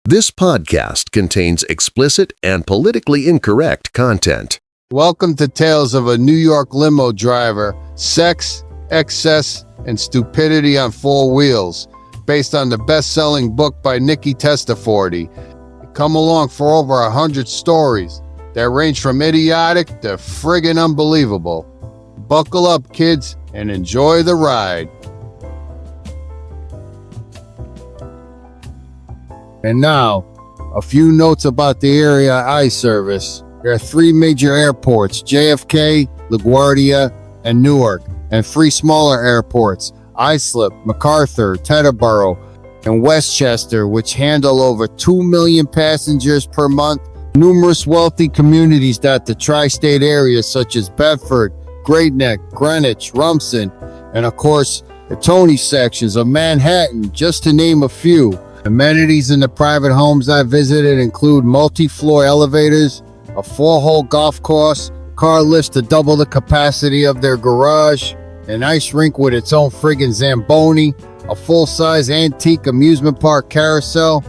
This podcast contains explicit and politically incorrect content. Welcome to Tales of a New York Limo Driver, Sex, Excess, and Stupidity on Four Wheels, based on the best-selling book by Nikki Testaforti. Come along for over 100 stories that range from idiotic to friggin' unbelievable. Buckle up, kids, and enjoy the ride. And now, a few notes about the area I service. There are three major airports, JFK, LaGuardia, and Newark, and three smaller airports, Islip, MacArthur, Teterboro, and Westchester, which handle over 2 million passengers per month. Numerous wealthy communities dot the tri-state areas such as Bedford, Great Neck, Greenwich, Rumson, and of course, the Tony sections of Manhattan, just to name a few. Amenities in the private homes I visited include multi-floor elevators, a 4-hole golf course, car lifts to double the capacity of their garage, an ice rink with its own friggin' Zamboni, a full-size antique amusement park carousel,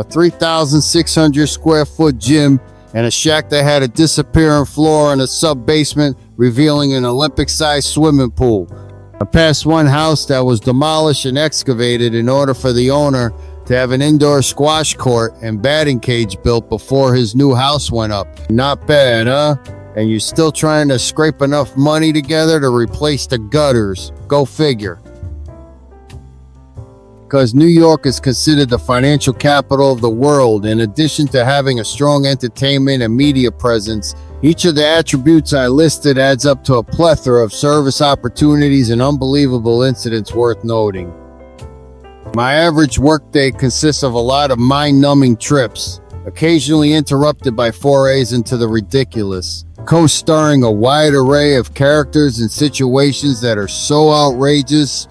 a 3,600 square foot gym, and a shack that had a disappearing floor and a sub-basement revealing an Olympic-sized swimming pool. I passed one house that was demolished and excavated in order for the owner to have an indoor squash court and batting cage built before his new house went up. Not bad, huh? And you're still trying to scrape enough money together to replace the gutters. Go figure. Because New York is considered the financial capital of the world, in addition to having a strong entertainment and media presence, each of the attributes I listed adds up to a plethora of service opportunities and unbelievable incidents worth noting. My average workday consists of a lot of mind-numbing trips, occasionally interrupted by forays into the ridiculous, co-starring a wide array of characters and situations that are so outrageous,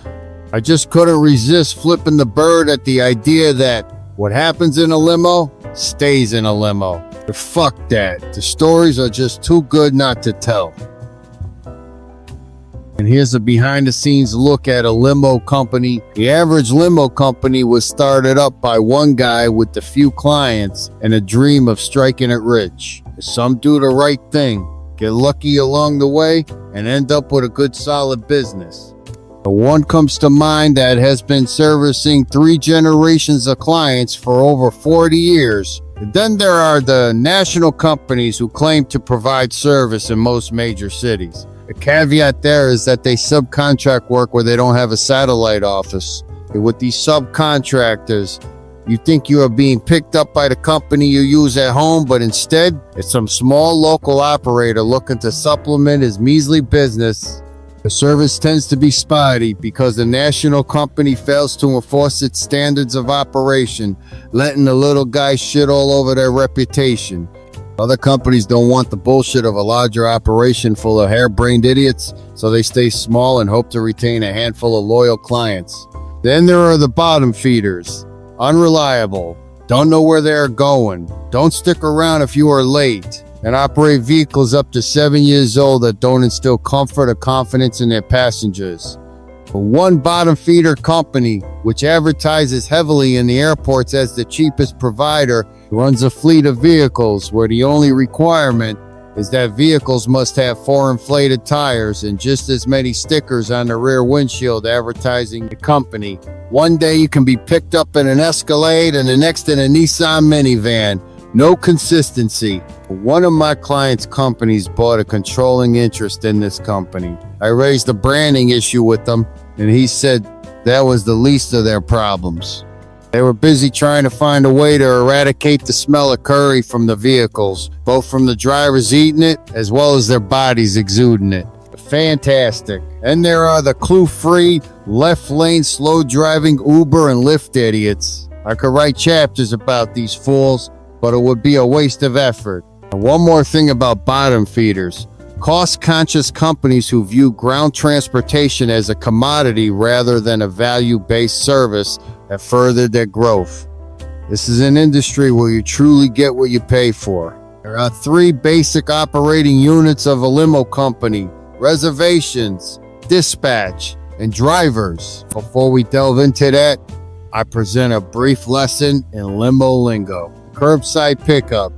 I just couldn't resist flipping the bird at the idea that what happens in a limo stays in a limo. But fuck that. The stories are just too good not to tell. And here's a behind-the-scenes look at a limo company. The average limo company was started up by one guy with a few clients and a dream of striking it rich. Some do the right thing, get lucky along the way, and end up with a good solid business. But one comes to mind that has been servicing 3 generations of clients for over 40 years. And then there are the national companies who claim to provide service in most major cities. The caveat there is that they subcontract work where they don't have a satellite office. And with these subcontractors, you think you are being picked up by the company you use at home, but instead, it's some small local operator looking to supplement his measly business. The service tends to be spotty because the national company fails to enforce its standards of operation, letting the little guys shit all over their reputation. Other companies don't want the bullshit of a larger operation full of harebrained idiots, so they stay small and hope to retain a handful of loyal clients. Then there are the bottom feeders. Unreliable, don't know where they're going, don't stick around if you are late, and operate vehicles up to 7 years old that don't instill comfort or confidence in their passengers. But one bottom feeder company, which advertises heavily in the airports as the cheapest provider, runs a fleet of vehicles where the only requirement is that vehicles must have 4 inflated tires and just as many stickers on the rear windshield advertising the company. One day you can be picked up in an Escalade and the next in a Nissan minivan. No consistency. One of my clients' companies bought a controlling interest in this company. I raised a branding issue with them, and he said that was the least of their problems. They were busy trying to find a way to eradicate the smell of curry from the vehicles, both from the drivers eating it as well as their bodies exuding it. Fantastic. And there are the clue-free, left-lane, slow-driving Uber and Lyft idiots. I could write chapters about these fools, but it would be a waste of effort. And one more thing about bottom feeders. Cost-conscious companies who view ground transportation as a commodity rather than a value-based service have furthered their growth. This is an industry where you truly get what you pay for. There are 3 basic operating units of a limo company: reservations, dispatch, and drivers. Before we delve into that, I present a brief lesson in limo lingo. Curbside pickup.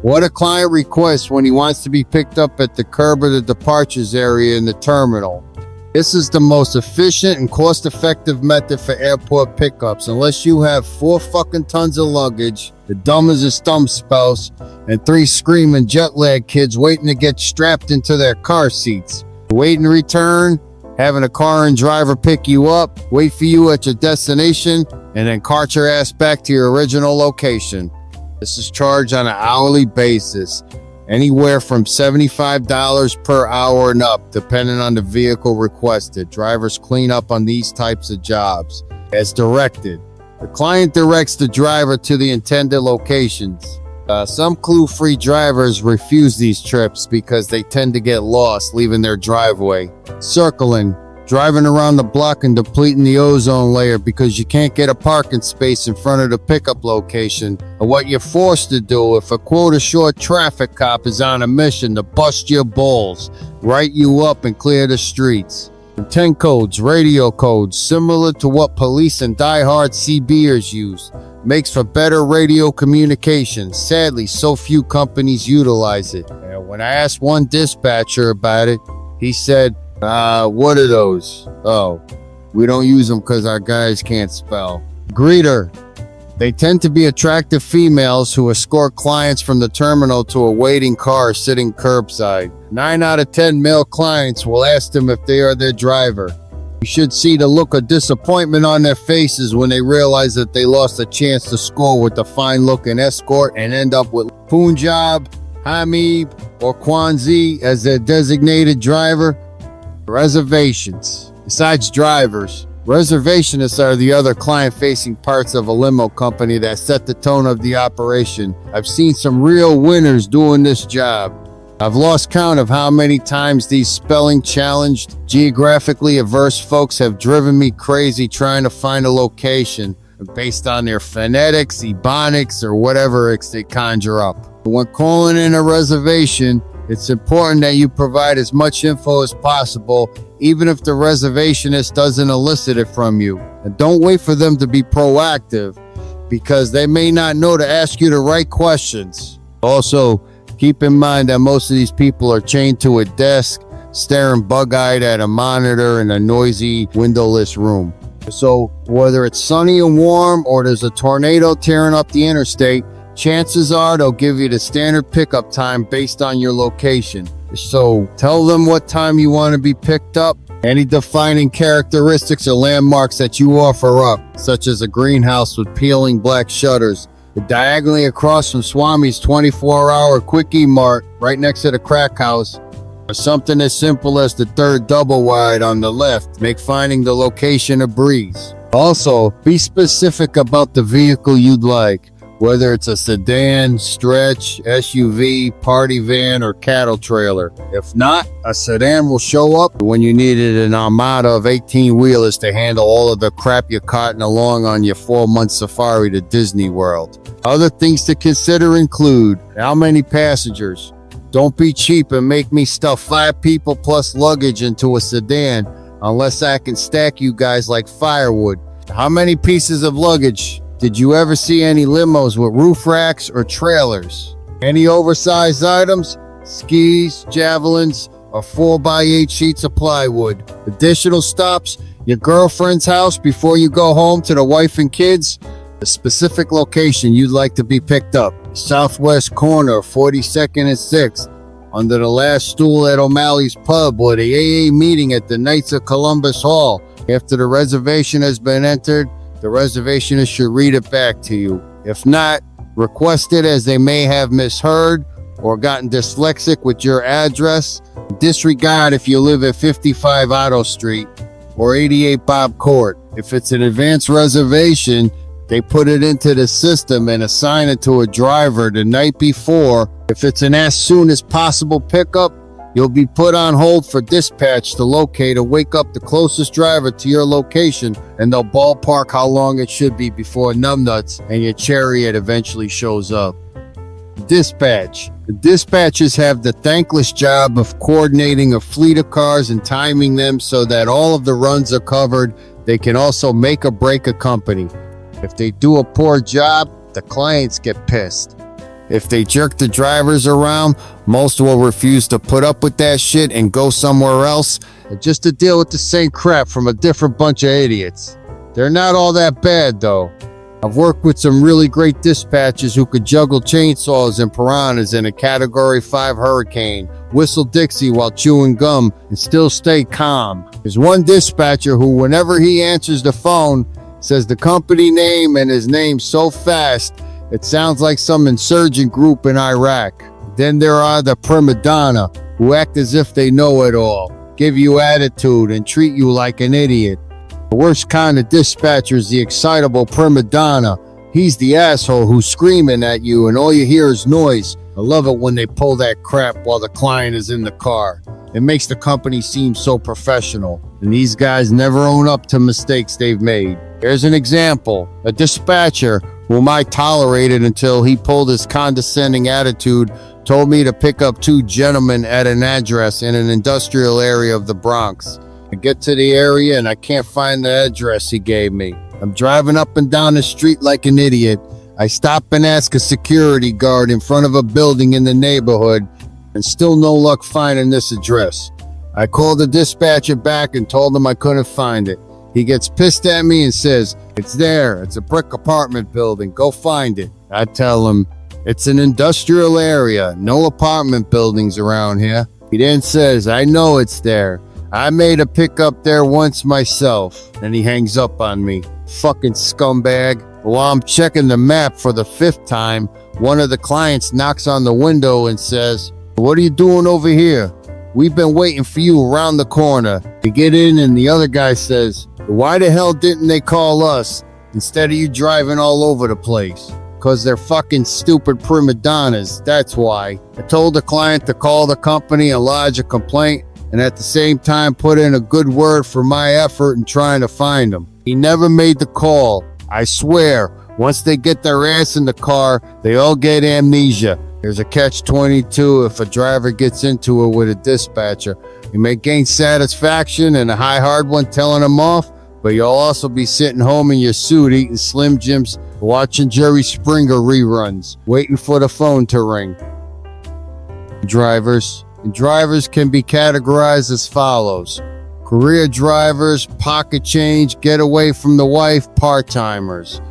What a client requests when he wants to be picked up at the curb or the departures area in the terminal. This is the most efficient and cost-effective method for airport pickups, unless you have 4 fucking tons of luggage, the dumb as a stump spouse, and 3 screaming jet-lag kids waiting to get strapped into their car seats. Wait and return, having a car and driver pick you up, wait for you at your destination, and then cart your ass back to your original location. This is charged on an hourly basis, anywhere from $75 per hour and up, depending on the vehicle requested. Drivers clean up on these types of jobs as directed. The client directs the driver to the intended locations. Some clue-free drivers refuse these trips because they tend to get lost leaving their driveway. Circling, driving around the block and depleting the ozone layer because you can't get a parking space in front of the pickup location, or what you're forced to do if a quota-short traffic cop is on a mission to bust your balls, write you up and clear the streets. Intent codes, radio codes, similar to what police and die-hard CBers use, makes for better radio communication. Sadly, so few companies utilize it. And when I asked one dispatcher about it, he said, what are those? Oh, we don't use them because our guys can't spell. Greeter. They tend to be attractive females who escort clients from the terminal to a waiting car sitting curbside. 9 out of 10 male clients will ask them if they are their driver. You should see the look of disappointment on their faces when they realize that they lost a chance to score with a fine-looking escort and end up with Punjab, Hamid, or Kwanzi as their designated driver. Reservations. Besides drivers, reservationists are the other client-facing parts of a limo company that set the tone of the operation. I've seen some real winners doing this job. I've lost count of how many times these spelling-challenged, geographically averse folks have driven me crazy trying to find a location based on their phonetics, ebonics, or whatever they conjure up. When calling in a reservation, it's important that you provide as much info as possible, even if the reservationist doesn't elicit it from you. And don't wait for them to be proactive, because they may not know to ask you the right questions. Also, keep in mind that most of these people are chained to a desk, staring bug-eyed at a monitor in a noisy, windowless room. So, whether it's sunny and warm or there's a tornado tearing up the interstate, chances are they'll give you the standard pickup time based on your location. So tell them what time you want to be picked up, any defining characteristics or landmarks that you offer up, such as a greenhouse with peeling black shutters, diagonally across from Swami's 24-hour Quickie Mart right next to the crack house, or something as simple as the third double wide on the left. Make finding the location a breeze. Also, be specific about the vehicle you'd like, whether it's a sedan, stretch, SUV, party van, or cattle trailer. If not, a sedan will show up when you needed an armada of 18-wheelers to handle all of the crap you're carting along on your 4-month safari to Disney World. Other things to consider include how many passengers. Don't be cheap and make me stuff 5 people plus luggage into a sedan unless I can stack you guys like firewood. How many pieces of luggage? Did you ever see any limos with roof racks or trailers? Any oversized items? Skis, javelins, or 4x8 sheets of plywood. Additional stops? Your girlfriend's house before you go home to the wife and kids? The specific location you'd like to be picked up. Southwest corner, 42nd and 6th. Under the last stool at O'Malley's Pub or the AA meeting at the Knights of Columbus Hall. After the reservation has been entered, the reservationist should read it back to you. If not, request it, as they may have misheard or gotten dyslexic with your address. Disregard if you live at 55 Otto Street or 88 Bob Court. If it's an advance reservation, they put it into the system and assign it to a driver the night before. If it's an as soon as possible pickup, you'll be put on hold for dispatch to locate or wake up the closest driver to your location, and they'll ballpark how long it should be before numbnuts and your chariot eventually shows up. Dispatch. The dispatchers have the thankless job of coordinating a fleet of cars and timing them so that all of the runs are covered. They can also make or break a company. If they do a poor job, the clients get pissed. If they jerk the drivers around, most will refuse to put up with that shit and go somewhere else just to deal with the same crap from a different bunch of idiots. They're not all that bad though. I've worked with some really great dispatchers who could juggle chainsaws and piranhas in a Category 5 hurricane, whistle Dixie while chewing gum, and still stay calm. There's one dispatcher who, whenever he answers the phone, says the company name and his name so fast it sounds like some insurgent group in Iraq. Then there are the prima donna who act as if they know it all, give you attitude, and treat you like an idiot. The worst kind of dispatcher is the excitable prima donna. He's the asshole who's screaming at you and all you hear is noise. I love it when they pull that crap while the client is in the car. It makes the company seem so professional, and these guys never own up to mistakes they've made. Here's an example. A dispatcher whom I tolerated until he pulled his condescending attitude, told me to pick up two gentlemen at an address in an industrial area of the Bronx. I get to the area and I can't find the address he gave me. I'm driving up and down the street like an idiot. I stop and ask a security guard in front of a building in the neighborhood, and still no luck finding this address. I called the dispatcher back and told him I couldn't find it. He gets pissed at me and says, "It's there. It's a brick apartment building. Go find it." I tell him, "It's an industrial area. No apartment buildings around here." He then says, "I know it's there. I made a pickup there once myself." Then he hangs up on me. Fucking scumbag. While I'm checking the map for the 5th time, one of the clients knocks on the window and says, "What are you doing over here? We've been waiting for you around the corner." We get in and the other guy says, "Why the hell didn't they call us instead of you driving all over the place?" "'Cause they're fucking stupid prima donnas, that's why." I told the client to call the company and lodge a complaint, and at the same time put in a good word for my effort in trying to find them. He never made the call. I swear, once they get their ass in the car, they all get amnesia. There's a catch-22 if a driver gets into it with a dispatcher. You may gain satisfaction and a high hard one telling them off, but you'll also be sitting home in your suit eating Slim Jims, watching Jerry Springer reruns, waiting for the phone to ring. Drivers can be categorized as follows: career drivers, pocket change, get away from the wife, part-timers.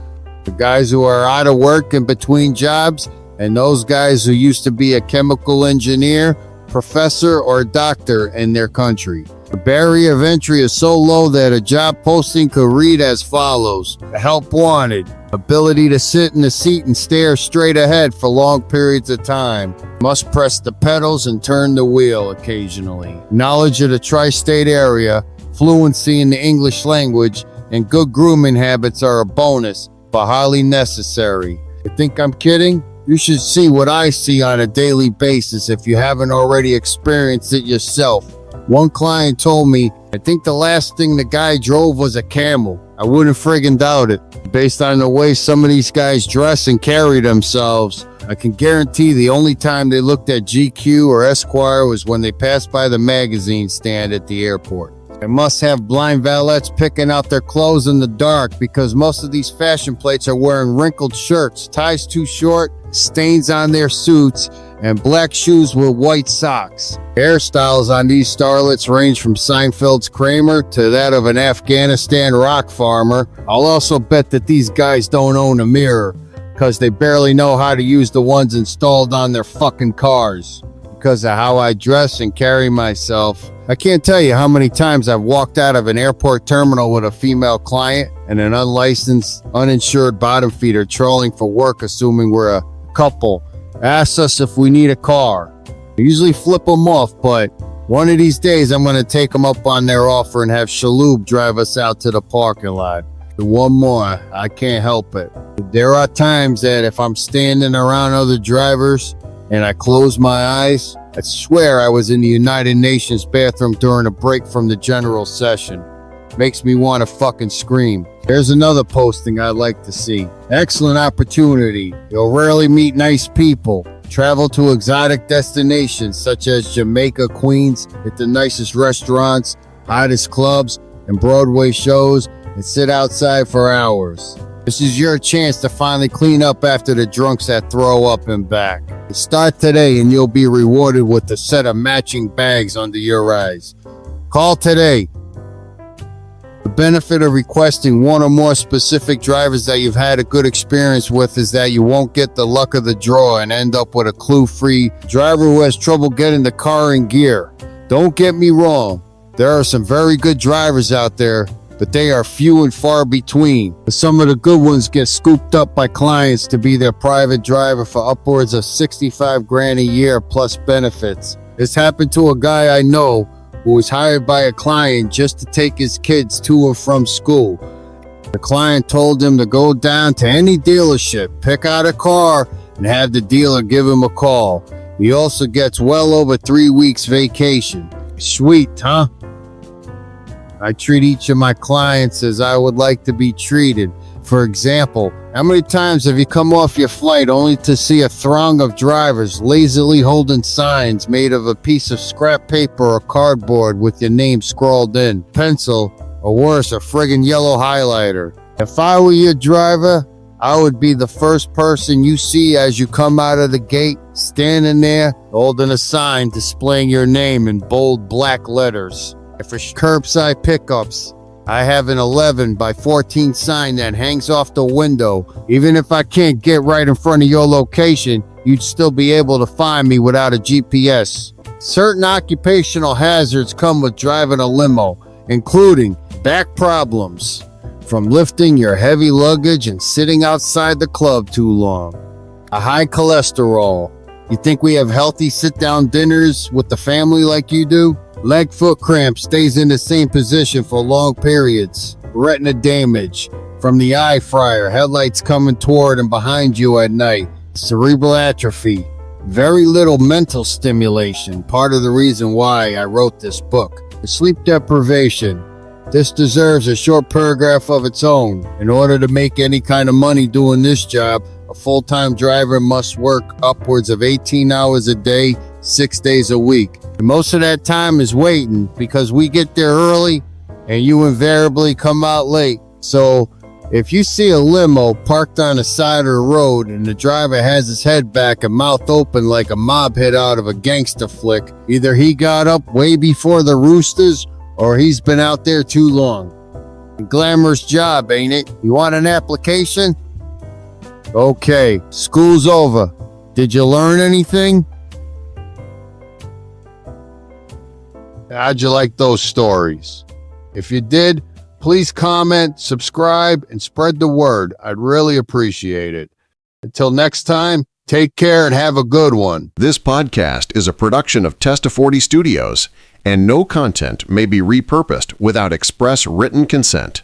The guys who are out of work and between jobs, and those guys who used to be a chemical engineer, professor, or doctor in their country. The barrier of entry is so low that a job posting could read as follows: help wanted, ability to sit in the seat and stare straight ahead for long periods of time, must press the pedals and turn the wheel occasionally, knowledge of the tri-state area, fluency in the English language, and good grooming habits are a bonus, but highly necessary. You think I'm kidding? You should see what I see on a daily basis if you haven't already experienced it yourself. One client told me, "I think the last thing the guy drove was a Camel." I wouldn't friggin' doubt it. Based on the way some of these guys dress and carry themselves, I can guarantee the only time they looked at GQ or Esquire was when they passed by the magazine stand at the airport. They must have blind valets picking out their clothes in the dark, because most of these fashion plates are wearing wrinkled shirts, ties too short, stains on their suits, and black shoes with white socks. Hairstyles on these starlets range from Seinfeld's Kramer to that of an Afghanistan rock farmer. I'll also bet that these guys don't own a mirror, because they barely know how to use the ones installed on their fucking cars. Because of how I dress and carry myself, I can't tell you how many times I've walked out of an airport terminal with a female client and an unlicensed, uninsured bottom feeder trolling for work, assuming we're a couple, asks us if we need a car. I usually flip them off, but one of these days I'm going to take them up on their offer and have Shaloub drive us out to the parking lot. And one more, I can't help it. There are times that if I'm standing around other drivers and I close my eyes, I swear I was in the United Nations bathroom during a break from the general session. Makes me want to fucking scream. There's another posting I'd like to see. Excellent opportunity. You'll rarely meet nice people. Travel to exotic destinations such as Jamaica, Queens, hit the nicest restaurants, hottest clubs, and Broadway shows, and sit outside for hours. This is your chance to finally clean up after the drunks that throw up and back. Start today and you'll be rewarded with a set of matching bags under your eyes. Call today. The benefit of requesting one or more specific drivers that you've had a good experience with is that you won't get the luck of the draw and end up with a clue-free driver who has trouble getting the car in gear. Don't get me wrong, there are some very good drivers out there, but they are few and far between. Some of the good ones get scooped up by clients to be their private driver for upwards of 65 grand a year plus benefits. This happened to a guy I know who was hired by a client just to take his kids to or from school. The client told him to go down to any dealership, pick out a car, and have the dealer give him a call. He also gets well over 3 weeks vacation. Sweet, huh? I treat each of my clients as I would like to be treated. For example, how many times have you come off your flight only to see a throng of drivers lazily holding signs made of a piece of scrap paper or cardboard with your name scrawled in pencil, or worse, a friggin' yellow highlighter? If I were your driver, I would be the first person you see as you come out of the gate, standing there holding a sign displaying your name in bold black letters. And for curbside pickups, I have an 11 by 14 sign that hangs off the window. Even if I can't get right in front of your location, you'd still be able to find me without a GPS. Certain occupational hazards come with driving a limo, including back problems from lifting your heavy luggage and sitting outside the club too long, a high cholesterol. You think we have healthy sit-down dinners with the family like you do? Leg foot cramp stays in the same position for long periods. Retina damage from the eye fryer, headlights coming toward and behind you at night. Cerebral atrophy. Very little mental stimulation. Part of the reason why I wrote this book. Sleep deprivation. This deserves a short paragraph of its own. In order to make any kind of money doing this job, a full-time driver must work upwards of 18 hours a day, 6 days a week. And most of that time is waiting because we get there early and you invariably come out late. So if you see a limo parked on the side of the road and the driver has his head back and mouth open like a mob hit out of a gangster flick, either he got up way before the roosters or he's been out there too long. A glamorous job, ain't it? You want an application? Okay, school's over. Did you learn anything? How'd you like those stories? If you did, please comment, subscribe, and spread the word. I'd really appreciate it. Until next time, take care and have a good one. This podcast is a production of Testa 40 Studios, and no content may be repurposed without express written consent.